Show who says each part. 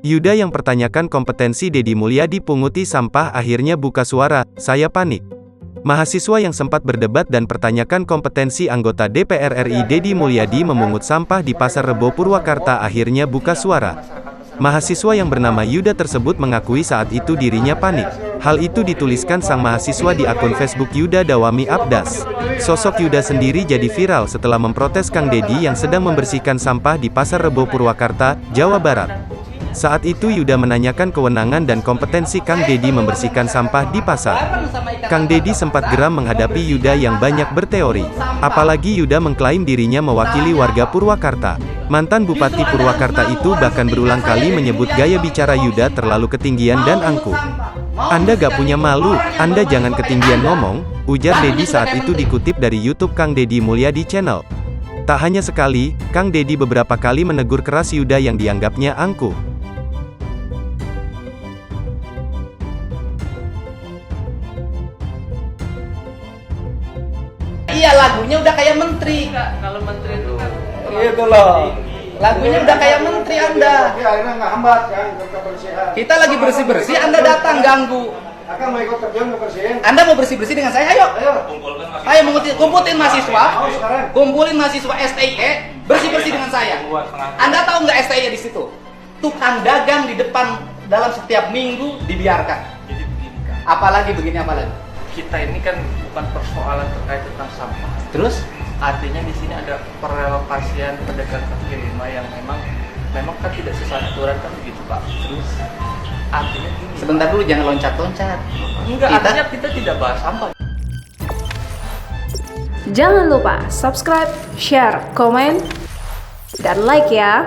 Speaker 1: Yuda yang pertanyakan kompetensi Deddy Mulyadi punguti sampah akhirnya buka suara, "Saya panik." Mahasiswa yang sempat berdebat dan pertanyakan kompetensi anggota DPR RI Deddy Mulyadi memungut sampah di Pasar Rebo Purwakarta akhirnya buka suara. Mahasiswa yang bernama Yuda tersebut mengakui saat itu dirinya panik. Hal itu dituliskan sang mahasiswa di akun Facebook Yuda Dawami Abdas. Sosok Yuda sendiri jadi viral setelah memprotes Kang Deddy yang sedang membersihkan sampah di Pasar Rebo Purwakarta, Jawa Barat. Saat itu Yuda menanyakan kewenangan dan kompetensi Kang Deddy membersihkan sampah di pasar. Kang Deddy sempat geram menghadapi Yuda yang banyak berteori. Apalagi Yuda mengklaim dirinya mewakili warga Purwakarta. Mantan Bupati Purwakarta itu bahkan berulang kali menyebut gaya bicara Yuda terlalu ketinggian dan angkuh. "Anda gak punya malu, Anda jangan ketinggian ngomong," ujar Deddy saat itu dikutip dari YouTube Kang Deddy Mulyadi Channel. Tak hanya sekali, Kang Deddy beberapa kali menegur keras Yuda yang dianggapnya angkuh.
Speaker 2: Iya, lagunya udah kayak menteri.
Speaker 3: Kalau menteri itu kan
Speaker 2: Gitu loh. Lagunya udah kayak menteri Anda.
Speaker 4: Akhirnya nggak hambat kan kebersihan.
Speaker 2: Kita lagi bersih-bersih, Anda datang ganggu.
Speaker 4: Akan mau ikut terjun kebersihin.
Speaker 2: Anda mau bersih-bersih dengan saya? Ayo. Ayo kumpulin mahasiswa. Kumpulin mahasiswa STIE, bersih-bersih dengan saya. Anda tahu nggak STIE di situ? Tukang dagang di depan dalam setiap minggu dibiarkan.
Speaker 3: jadi begini kan.
Speaker 2: Apalagi begini apalagi.
Speaker 3: Kita ini kan bukan persoalan terkait tentang sampah.
Speaker 2: Terus
Speaker 3: Artinya di sini ada perelokasian pedagang kaki lima yang memang kan tidak sesuai aturan kan begitu Pak. Terus artinya gini.
Speaker 2: sebentar dulu, jangan loncat-loncat.
Speaker 3: Enggak, artinya kita tidak bahas sampah.
Speaker 5: Jangan lupa subscribe, share, komen, dan like ya.